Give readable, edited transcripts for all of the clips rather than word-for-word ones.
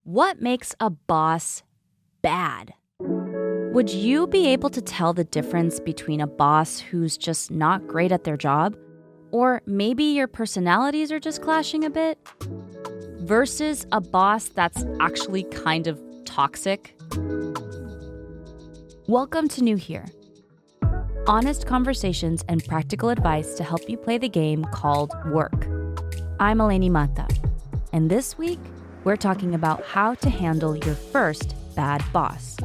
What makes a boss bad? Would you be able to tell the difference between a boss who's just not great at their job, or maybe your personalities are just clashing a bit, versus a boss that's actually kind of toxic? Welcome to NewHere. Honest conversations and practical advice to help you play the game called work. I'm Elainy, and this week, we're talking about how to handle your first bad boss.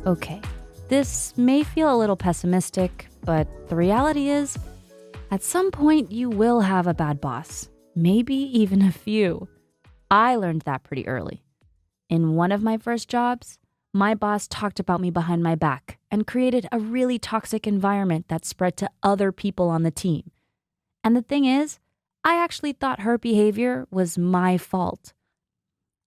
Okay, this may feel a little pessimistic, but the reality is, at some point you will have a bad boss, maybe even a few. I learned that pretty early. In one of my first jobs, my boss talked about me behind my back and created a really toxic environment that spread to other people on the team. And the thing is, I actually thought her behavior was my fault.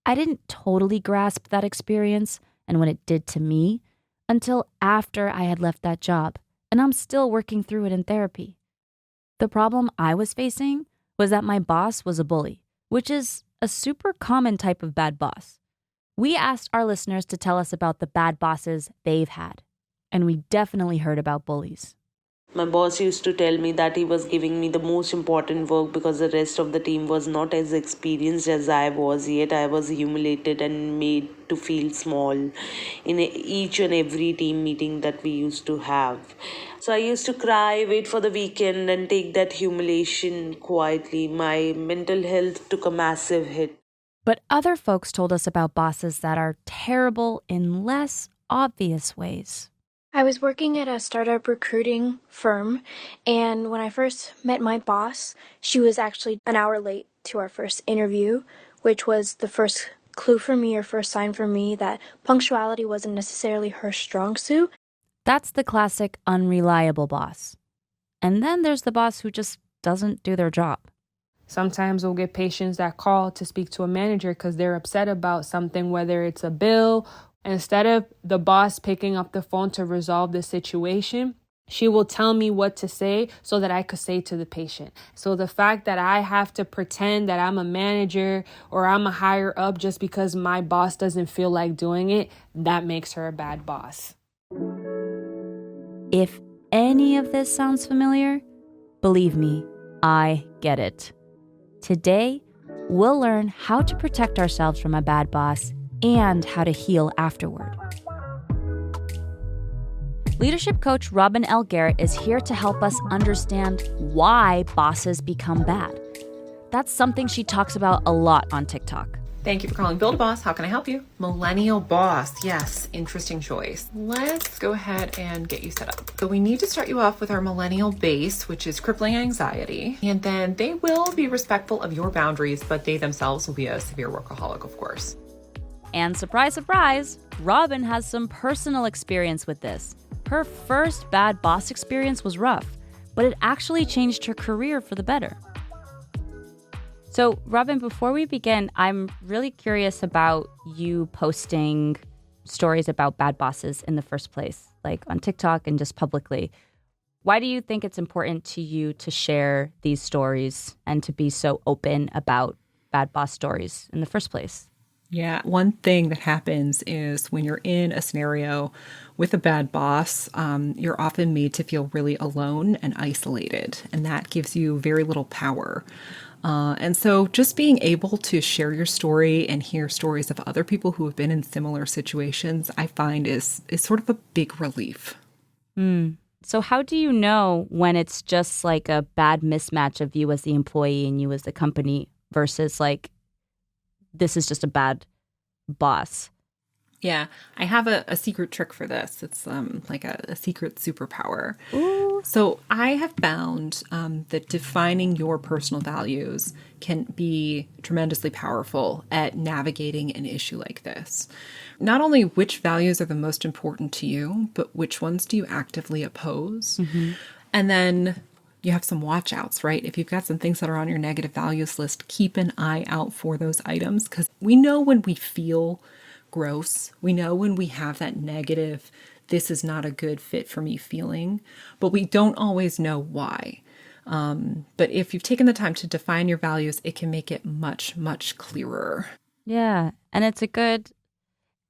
I didn't totally grasp that experience and what it did to me until after I had left that job, and I'm still working through it in therapy. The problem I was facing was that my boss was a bully, which is a super common type of bad boss. We asked our listeners to tell us about the bad bosses they've had, and we definitely heard about bullies. My boss used to tell me that he was giving me the most important work because the rest of the team was not as experienced as I was, yet I was humiliated and made to feel small in each and every team meeting that we used to have. So I used to cry, wait for the weekend and take that humiliation quietly. My mental health took a massive hit. But other folks told us about bosses that are terrible in less obvious ways. I was working at a startup recruiting firm, and when I first met my boss, she was actually an hour late to our first interview, which was the first clue for me or first sign for me that punctuality wasn't necessarily her strong suit. That's the classic unreliable boss. And then there's the boss who just doesn't do their job. Sometimes we'll get patients that call to speak to a manager because they're upset about something, whether it's a bill. Instead of the boss picking up the phone to resolve the situation, she will tell me what to say so that I could say to the patient. So the fact that I have to pretend that I'm a manager or I'm a higher up just because my boss doesn't feel like doing it, that makes her a bad boss. If any of this sounds familiar, believe me, I get it. Today, we'll learn how to protect ourselves from a bad boss and how to heal afterward. Leadership coach Robyn Garrett is here to help us understand why bosses become bad. That's something she talks about a lot on TikTok. Thank you for calling Build a Boss. How can I help you? Millennial boss. Yes, interesting choice. Let's go ahead and get you set up. So we need to start you off with our millennial base, which is crippling anxiety. And then they will be respectful of your boundaries, but they themselves will be a severe workaholic, of course. And surprise, surprise, Robyn has some personal experience with this. Her first bad boss experience was rough, but it actually changed her career for the better. So, Robyn, before we begin, I'm really curious about you posting stories about bad bosses in the first place, like on TikTok and just publicly. Why do you think it's important to you to share these stories and to be so open about bad boss stories in the first place? Yeah, one thing that happens is when you're in a scenario with a bad boss, you're often made to feel really alone and isolated, and that gives you very little power. And so just being able to share your story and hear stories of other people who have been in similar situations, I find is sort of a big relief. So how do you know when it's just like a bad mismatch of you as the employee and you as the company versus like this is just a bad boss? Yeah, I have a secret trick for this. It's like a secret superpower. Ooh. So I have found that defining your personal values can be tremendously powerful at navigating an issue like this. Not only which values are the most important to you, but which ones do you actively oppose? Mm-hmm. And then you have some watch outs, right? If you've got some things that are on your negative values list, keep an eye out for those items because we know when we feel gross. We know when we have that negative, this is not a good fit for me feeling, but we don't always know why. But if you've taken the time to define your values, it can make it much, much clearer. Yeah. And it's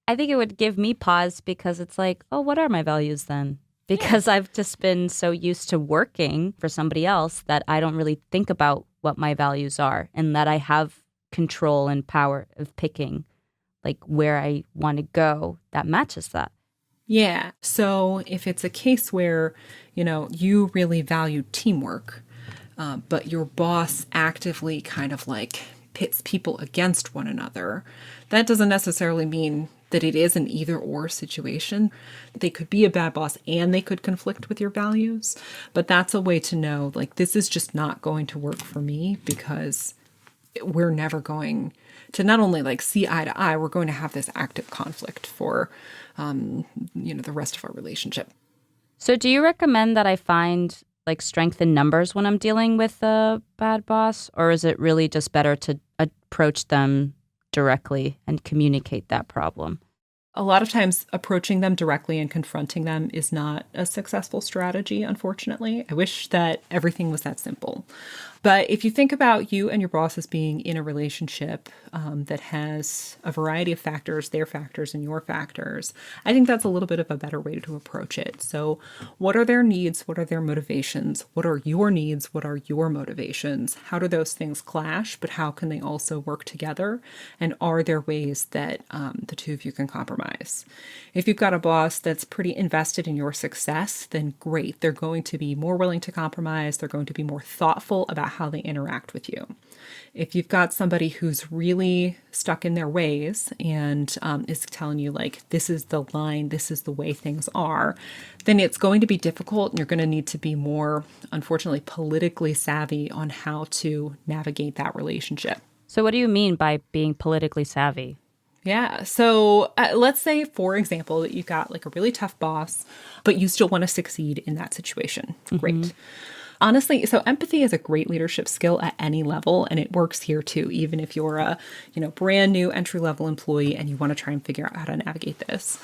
I think it would give me pause because it's like, oh, what are my values then? Because I've just been so used to working for somebody else that I don't really think about what my values are and that I have control and power of picking like where I want to go that matches that. Yeah. So if it's a case where, you really value teamwork, but your boss actively kind of like pits people against one another, that doesn't necessarily mean that it is an either or situation. They could be a bad boss and they could conflict with your values, but that's a way to know, like, this is just not going to work for me because we're never going to not only like see eye to eye, we're going to have this active conflict for, the rest of our relationship. So do you recommend that I find like strength in numbers when I'm dealing with a bad boss, or is it really just better to approach them directly and communicate that problem? A lot of times approaching them directly and confronting them is not a successful strategy, unfortunately. I wish that everything was that simple. But if you think about you and your boss as being in a relationship that has a variety of factors, their factors and your factors, I think that's a little bit of a better way to approach it. So what are their needs? What are their motivations? What are your needs? What are your motivations? How do those things clash? But how can they also work together? And are there ways that the two of you can compromise? If you've got a boss that's pretty invested in your success, then great. They're going to be more willing to compromise. They're going to be more thoughtful about how they interact with you. If you've got somebody who's really stuck in their ways and is telling you like, this is the line, this is the way things are, then it's going to be difficult and you're going to need to be more, unfortunately, politically savvy on how to navigate that relationship. So what do you mean by being politically savvy? Yeah. So let's say, for example, that you've got like a really tough boss, but you still want to succeed in that situation. Great. Honestly, so empathy is a great leadership skill at any level, and it works here too, even if you're a, brand new entry-level employee and you want to try and figure out how to navigate this.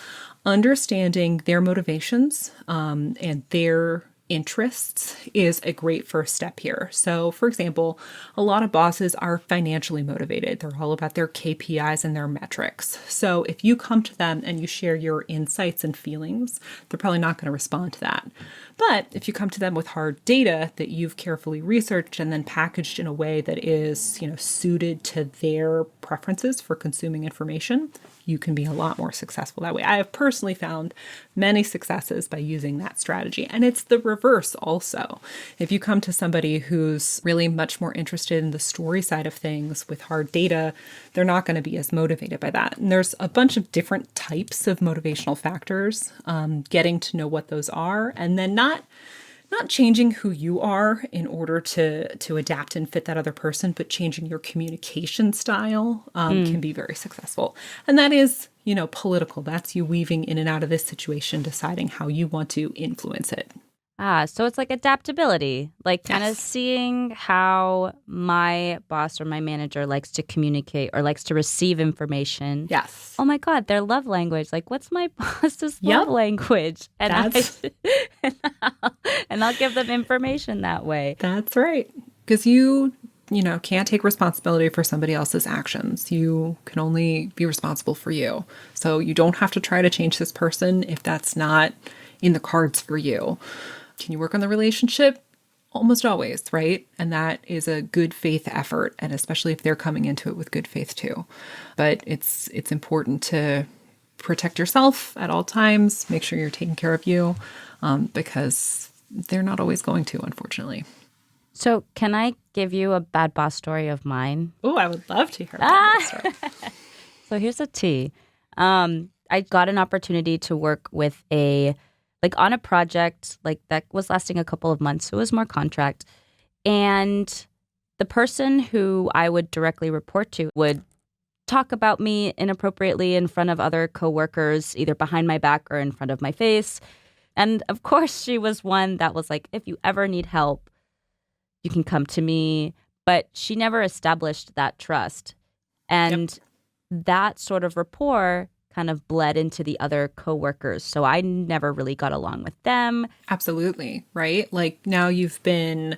Understanding their motivations and their interests is a great first step here. So, for example, a lot of bosses are financially motivated. They're all about their KPIs and their metrics. So if you come to them and you share your insights and feelings, they're probably not going to respond to that. But if you come to them with hard data that you've carefully researched and then packaged in a way that is, suited to their preferences for consuming information, you can be a lot more successful that way. I have personally found many successes by using that strategy. And it's the reverse also. If you come to somebody who's really much more interested in the story side of things with hard data, they're not going to be as motivated by that. And there's a bunch of different types of motivational factors, getting to know what those are, and then not changing who you are in order to adapt and fit that other person, but changing your communication style can be very successful. And that is, political. That's you weaving in and out of this situation, deciding how you want to influence it. So it's like adaptability, like kind of seeing how my boss or my manager likes to communicate or likes to receive information. Yes. Oh my God, their love language. Like, what's my boss's love language? And I'll give them information that way. That's right. Because you can't take responsibility for somebody else's actions. You can only be responsible for you. So you don't have to try to change this person if that's not in the cards for you. Can you work on the relationship? Almost always, right? And that is a good faith effort, and especially if they're coming into it with good faith too. But it's important to protect yourself at all times, make sure you're taking care of you, because they're not always going to, unfortunately. So can I give you a bad boss story of mine? Oh, I would love to hear a bad boss story. So here's a tea. I got an opportunity to work with on a project that was lasting a couple of months. So it was more contract. And the person who I would directly report to would talk about me inappropriately in front of other coworkers, either behind my back or in front of my face. And of course, she was one that was like, if you ever need help, you can come to me. But she never established that trust. And that sort of rapport kind of bled into the other coworkers. So I never really got along with them. Absolutely. Right. Like now you've been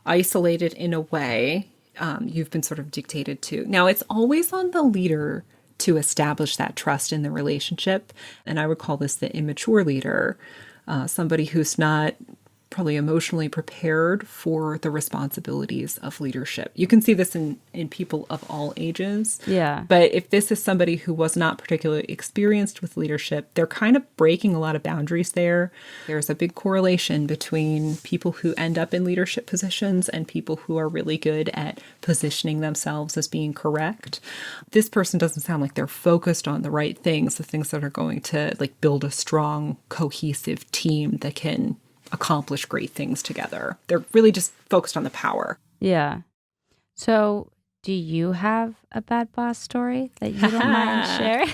isolated in a way. You've been sort of dictated to. Now, it's always on the leader to establish that trust in the relationship. And I would call this the immature leader, somebody who's not probably emotionally prepared for the responsibilities of leadership. You can see this in people of all ages. Yeah. But if this is somebody who was not particularly experienced with leadership, they're kind of breaking a lot of boundaries there. There's a big correlation between people who end up in leadership positions and people who are really good at positioning themselves as being correct. This person doesn't sound like they're focused on the right things, the things that are going to like build a strong, cohesive team that can accomplish great things together. They're really just focused on the power. Yeah. So do you have a bad boss story that you don't mind sharing?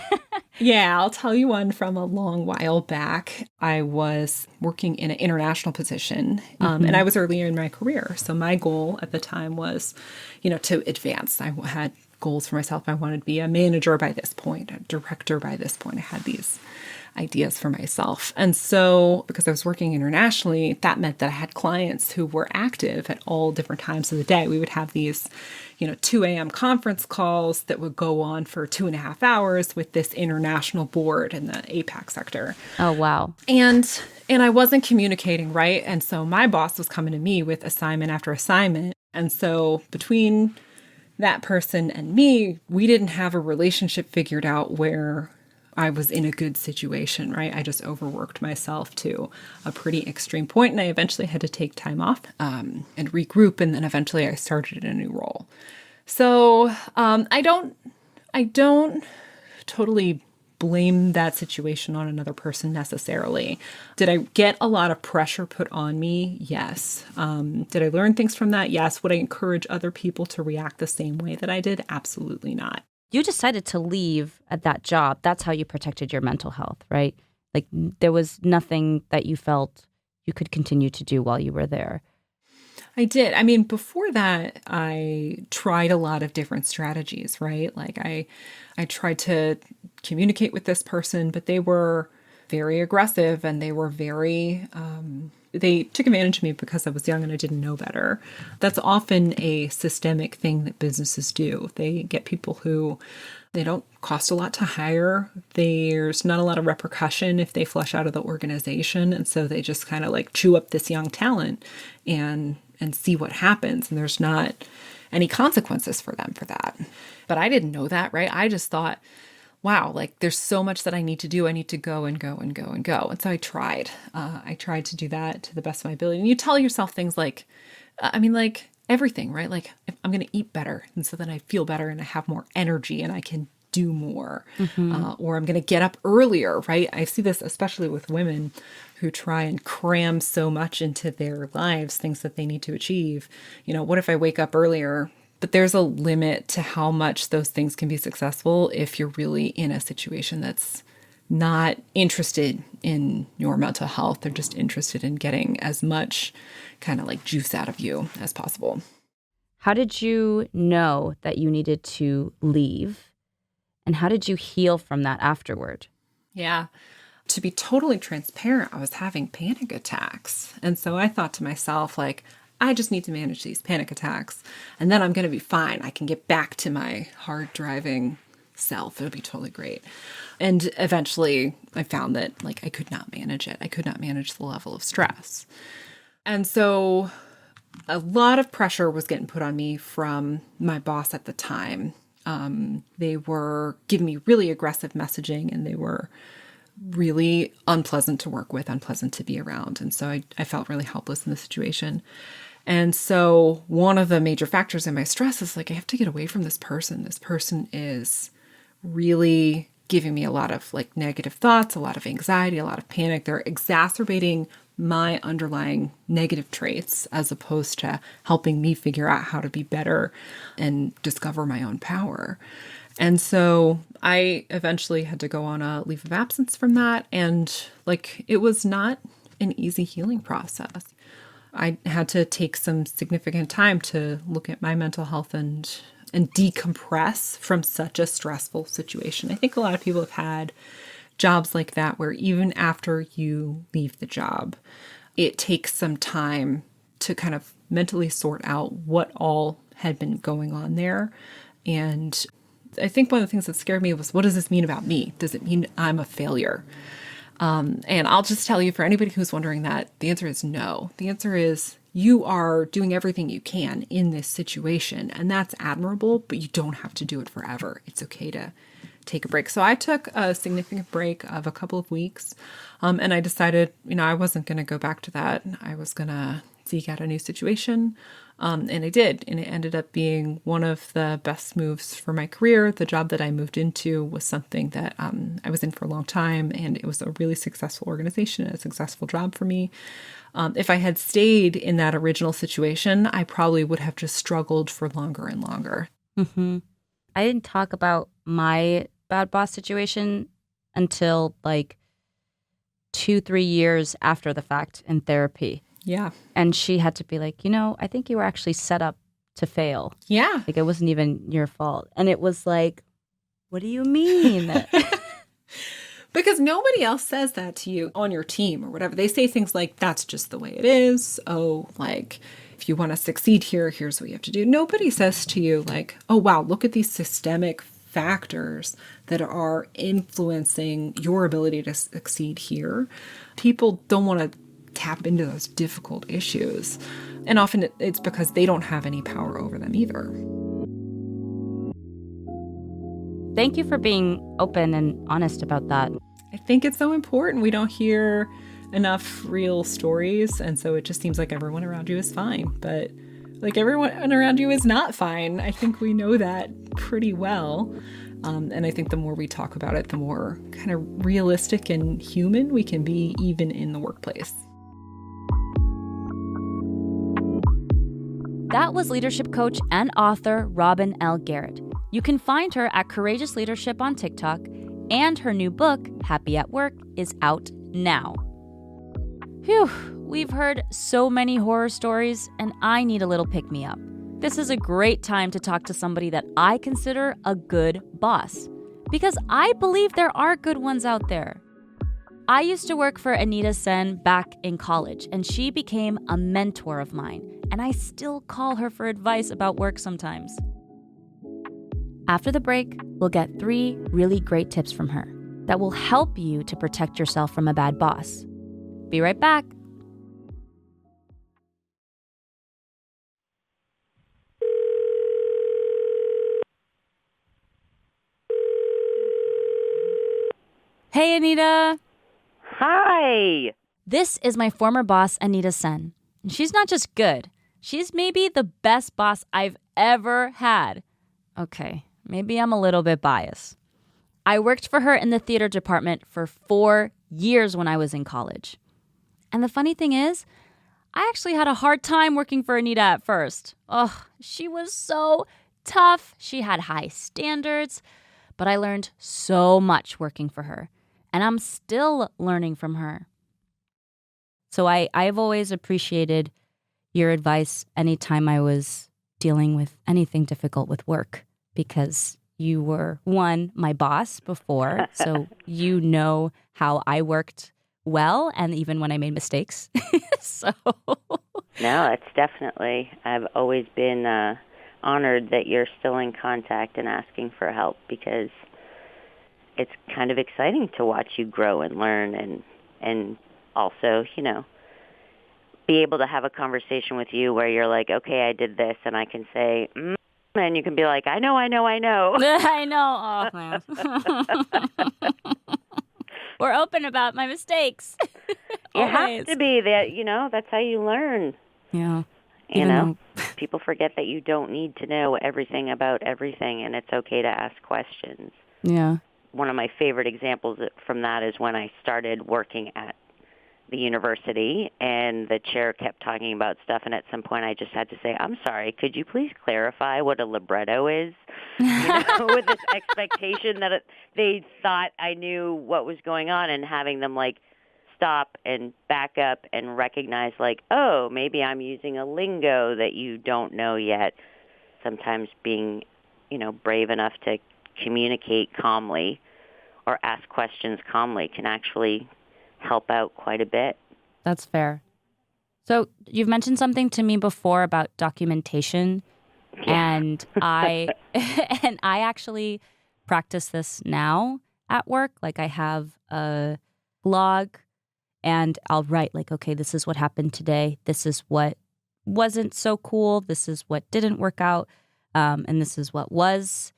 Yeah, I'll tell you one from a long while back. I was working in an international position, and I was earlier in my career. So my goal at the time was, to advance. I had goals for myself. I wanted to be a manager by this point, a director by this point. I had these ideas for myself. And so because I was working internationally, that meant that I had clients who were active at all different times of the day. We would have these, 2 a.m. conference calls that would go on for 2.5 hours with this international board in the APAC sector. Oh, wow. And I wasn't communicating, right? And so my boss was coming to me with assignment after assignment. And so between that person and me, we didn't have a relationship figured out where I was in a good situation, right? I just overworked myself to a pretty extreme point, and I eventually had to take time off and regroup, and then eventually I started a new role. So I don't totally blame that situation on another person necessarily. Did I get a lot of pressure put on me? Yes. Did I learn things from that? Yes. Would I encourage other people to react the same way that I did? Absolutely not. You decided to leave at that job. That's how you protected your mental health, right? Like there was nothing that you felt you could continue to do while you were there. I did. I mean, before that, I tried a lot of different strategies, right? Like I tried to communicate with this person, but they were very aggressive and they were very, they took advantage of me because I was young and I didn't know better. That's often a systemic thing that businesses do. They get people who they don't cost a lot to hire. There's not a lot of repercussion if they flush out of the organization. And so they just kind of like chew up this young talent and see what happens. And there's not any consequences for them for that. But I didn't know that, right? I just thought, wow, like there's so much that I need to do. I need to go and go and go and go. And so I tried. I tried to do that to the best of my ability. And you tell yourself things like, like everything, right? Like if I'm going to eat better. And so then I feel better and I have more energy and I can do more. Or I'm going to get up earlier, right? I see this especially with women who try and cram so much into their lives, things that they need to achieve. What if I wake up earlier? But there's a limit to how much those things can be successful if you're really in a situation that's not interested in your mental health. They're just interested in getting as much kind of like juice out of you as possible. How did you know that you needed to leave? And how did you heal from that afterward? Yeah. To be totally transparent, I was having panic attacks. And so I thought to myself, like, I just need to manage these panic attacks and then I'm going to be fine. I can get back to my hard driving self. It'll be totally great. And eventually I found that like I could not manage it. I could not manage the level of stress. And so a lot of pressure was getting put on me from my boss at the time. They were giving me really aggressive messaging and they were really unpleasant to work with, unpleasant to be around. And so I felt really helpless in the situation. And so one of the major factors in my stress is like, I have to get away from this person. This person is really giving me a lot of like negative thoughts, a lot of anxiety, a lot of panic. They're exacerbating my underlying negative traits as opposed to helping me figure out how to be better and discover my own power. And so I eventually had to go on a leave of absence from that. And like, it was not an easy healing process. I had to take some significant time to look at my mental health and decompress from such a stressful situation. I think a lot of people have had jobs like that where even after you leave the job, it takes some time to kind of mentally sort out what all had been going on there. And I think one of the things that scared me was, what does this mean about me? Does it mean I'm a failure? And I'll just tell you, for anybody who's wondering that, the answer is no. The answer is you are doing everything you can in this situation, and that's admirable, but you don't have to do it forever. It's okay to take a break. So I took a significant break of a couple of weeks, and I decided, I wasn't going to go back to that. I was going to seek out a new situation. And I did. And it ended up being one of the best moves for my career. The job that I moved into was something that I was in for a long time, and it was a really successful organization, a successful job for me. If I had stayed in that original situation, I probably would have just struggled for longer and longer. Mm-hmm. I didn't talk about my bad boss situation until like 2-3 years after the fact in therapy. Yeah. And she had to be like, I think you were actually set up to fail. Yeah. Like, it wasn't even your fault. And it was like, what do you mean? Because nobody else says that to you on your team or whatever. They say things like, that's just the way it is. Oh, like, if you want to succeed here, here's what you have to do. Nobody says to you like, oh, wow, look at these systemic factors that are influencing your ability to succeed here. People don't want to tap into those difficult issues. And often it's because they don't have any power over them either. Thank you for being open and honest about that. I think it's so important. We don't hear enough real stories. And so it just seems like everyone around you is fine. But like, everyone around you is not fine. I think we know that pretty well. And I think the more we talk about it, the more kind of realistic and human we can be, even in the workplace. That was leadership coach and author Robyn L. Garrett. You can find her at Courageous Leadership on TikTok, and her new book, Happy at Work, is out now. Phew, we've heard so many horror stories, and I need a little pick-me-up. This is a great time to talk to somebody that I consider a good boss, because I believe there are good ones out there. I used to work for Anita Sen back in college, and she became a mentor of mine, and I still call her for advice about work sometimes. After the break, we'll get 3 really great tips from her that will help you to protect yourself from a bad boss. Be right back. Hey, Anita. Hi. This is my former boss, Anita Sen. And she's not just good. She's maybe the best boss I've ever had. Okay, maybe I'm a little bit biased. I worked for her in the theater department for 4 years when I was in college. And the funny thing is, I actually had a hard time working for Anita at first. Oh, she was so tough. She had high standards. But I learned so much working for her. And I'm still learning from her. So I've always appreciated your advice anytime I was dealing with anything difficult with work, because you were, one, my boss before, so you know how I worked well, and even when I made mistakes. So No, it's definitely. I've always been honored that you're still in contact and asking for help, because it's kind of exciting to watch you grow and learn, and also, be able to have a conversation with you where you're like, okay, I did this, and I can say, and you can be like, I know. I know. Oh, man. We're open about my mistakes. You have to be that, that's how you learn. Yeah. People forget that you don't need to know everything about everything, and it's okay to ask questions. Yeah. One of my favorite examples from that is when I started working at the university, and the chair kept talking about stuff, and at some point I just had to say, I'm sorry, could you please clarify what a libretto is? With this expectation that they thought I knew what was going on, and having them stop and back up and recognize oh, maybe I'm using a lingo that you don't know yet. Sometimes being, brave enough to communicate calmly or ask questions calmly can actually help out quite a bit. That's fair. So you've mentioned something to me before about documentation, and I actually practice this now at work. Like I have a log, and I'll write like, okay, this is what happened today. This is what wasn't so cool. This is what didn't work out, and this is what was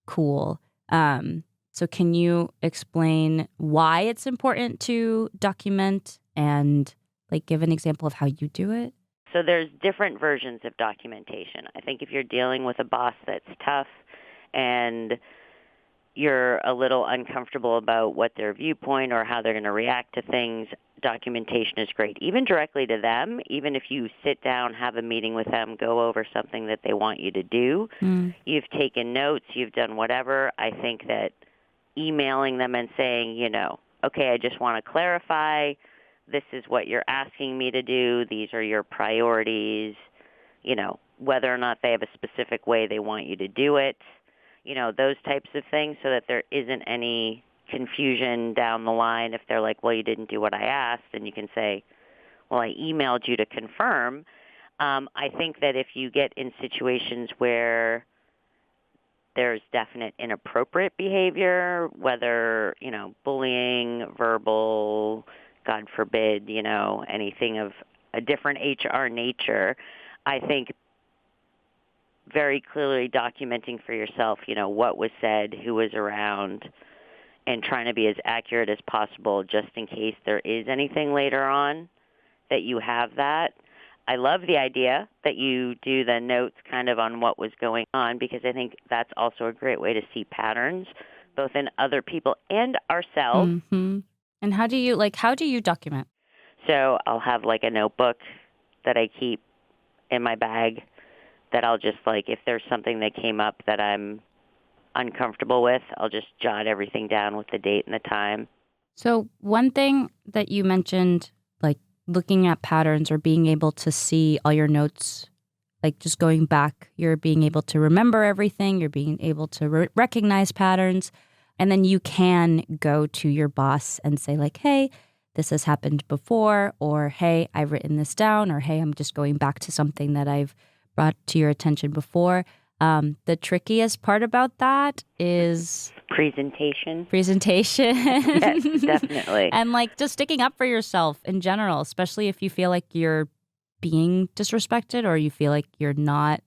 cool. So can you explain why it's important to document and like give an example of how you do it? So there's different versions of documentation. I think if you're dealing with a boss that's tough and you're a little uncomfortable about what their viewpoint or how they're going to react to things, documentation is great. Even directly to them, even if you sit down, have a meeting with them, go over something that they want you to do, you've taken notes, you've done whatever, I think that emailing them and saying, okay, I just want to clarify, this is what you're asking me to do, these are your priorities, whether or not they have a specific way they want you to do it, those types of things, so that there isn't any confusion down the line if they're like, well, you didn't do what I asked, and you can say, well, I emailed you to confirm. I think that if you get in situations where there's definite inappropriate behavior, whether, bullying, verbal, God forbid, anything of a different HR nature, I think very clearly documenting for yourself, what was said, who was around, and trying to be as accurate as possible just in case there is anything later on that you have that. I love the idea that you do the notes kind of on what was going on, because I think that's also a great way to see patterns, both in other people and ourselves. Mm-hmm. And how do you document? So I'll have like a notebook that I keep in my bag that I'll just if there's something that came up that I'm uncomfortable with, I'll just jot everything down with the date and the time. So one thing that you mentioned, like looking at patterns or being able to see all your notes, like just going back, you're being able to remember everything, you're being able to recognize patterns, and then you can go to your boss and say like, hey, this has happened before, or hey, I've written this down, or hey, I'm just going back to something that I've brought to your attention before. The trickiest part about that is presentation. Yes, definitely. And like just sticking up for yourself in general, especially if you feel like you're being disrespected or you feel like you're not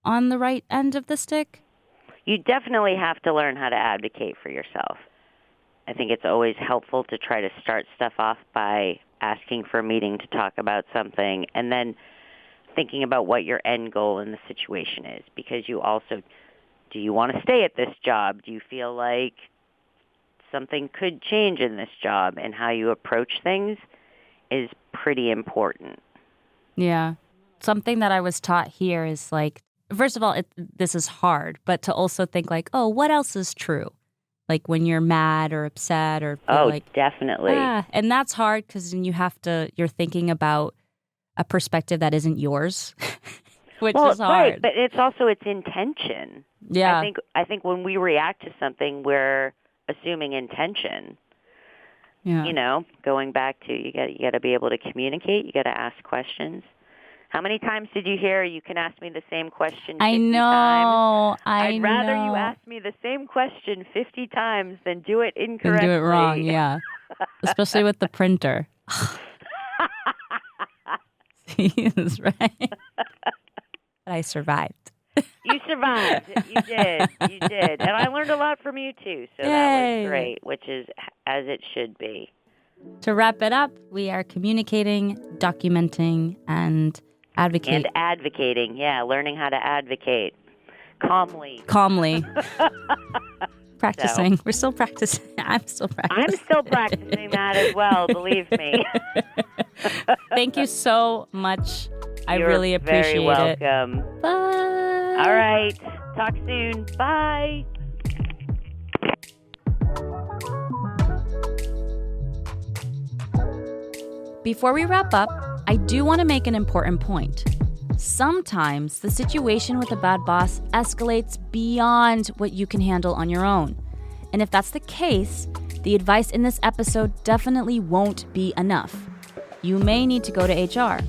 on the right end of the stick. You definitely have to learn how to advocate for yourself. I think it's always helpful to try to start stuff off by asking for a meeting to talk about something, and then thinking about what your end goal in the situation is, because you also, do you want to stay at this job? Do you feel like something could change in this job? And how you approach things is pretty important. Yeah. Something that I was taught here is like, first of all, this is hard, but to also think like, oh, what else is true? Like when you're mad or upset or feel definitely. And that's hard because then you're thinking about a perspective that isn't yours, which is hard. Right, but it's intention. Yeah. I think when we react to something, we're assuming intention. Yeah. Going back to you got to be able to communicate. You got to ask questions. How many times did you hear you can ask me the same question 50 I know. times? I'd rather you ask me the same question 50 times than do it incorrectly. Than do it wrong, yeah. Especially with the printer. That's right. I survived. You survived. You did. You did. And I learned a lot from you, too. So that was great, which is as it should be. To wrap it up, we are communicating, documenting, and advocating. And advocating, learning how to advocate calmly. Practicing. So. We're still practicing. I'm still practicing. I'm still practicing that as well, believe me. Thank you so much. I really appreciate it. You're very welcome. Bye. All right. Talk soon. Bye. Before we wrap up, I do want to make an important point. Sometimes the situation with a bad boss escalates beyond what you can handle on your own. And if that's the case, the advice in this episode definitely won't be enough. You may need to go to HR.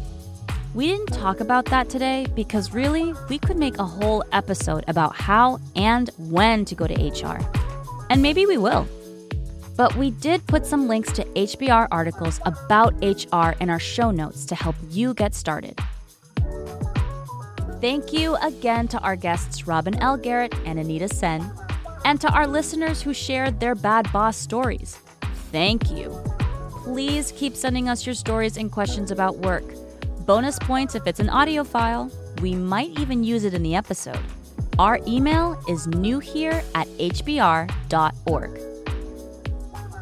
We didn't talk about that today because really, we could make a whole episode about how and when to go to HR. And maybe we will. But we did put some links to HBR articles about HR in our show notes to help you get started. Thank you again to our guests Robyn L. Garrett and Anita Sen, and to our listeners who shared their bad boss stories. Thank you. Please keep sending us your stories and questions about work. Bonus points if it's an audio file. We might even use it in the episode. Our email is newhere@hbr.org.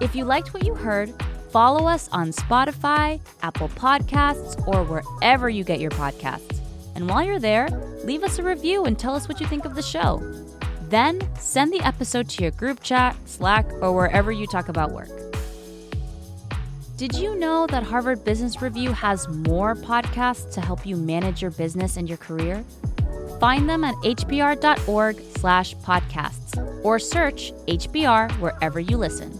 If you liked what you heard, follow us on Spotify, Apple Podcasts, or wherever you get your podcasts. And while you're there, leave us a review and tell us what you think of the show. Then send the episode to your group chat, Slack, or wherever you talk about work. Did you know that Harvard Business Review has more podcasts to help you manage your business and your career? Find them at hbr.org/podcasts or search HBR wherever you listen.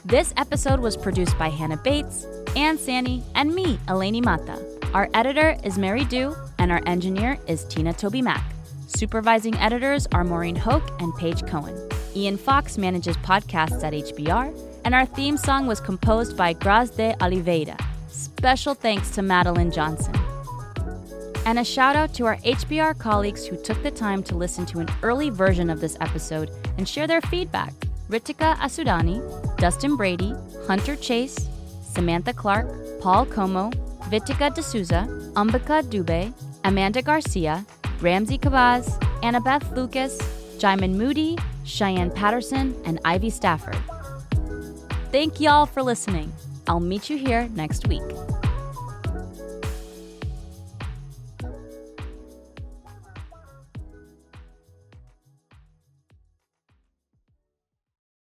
This episode was produced by Hannah Bates, Ann Sani, and me, Elainy Mata. Our editor is Mary Dew, and our engineer is Tina Toby Mack. Supervising editors are Maureen Hoke and Paige Cohen. Ian Fox manages podcasts at HBR, and our theme song was composed by Graz de Oliveira. Special thanks to Madeline Johnson. And a shout out to our HBR colleagues who took the time to listen to an early version of this episode and share their feedback. Ritika Asudani, Dustin Brady, Hunter Chase, Samantha Clark, Paul Como, Vitika D'Souza, Ambika Dubé, Amanda Garcia, Ramsey Kabaz, Annabeth Lucas, Jaimin Moody, Cheyenne Patterson, and Ivy Stafford. Thank y'all for listening. I'll meet you here next week.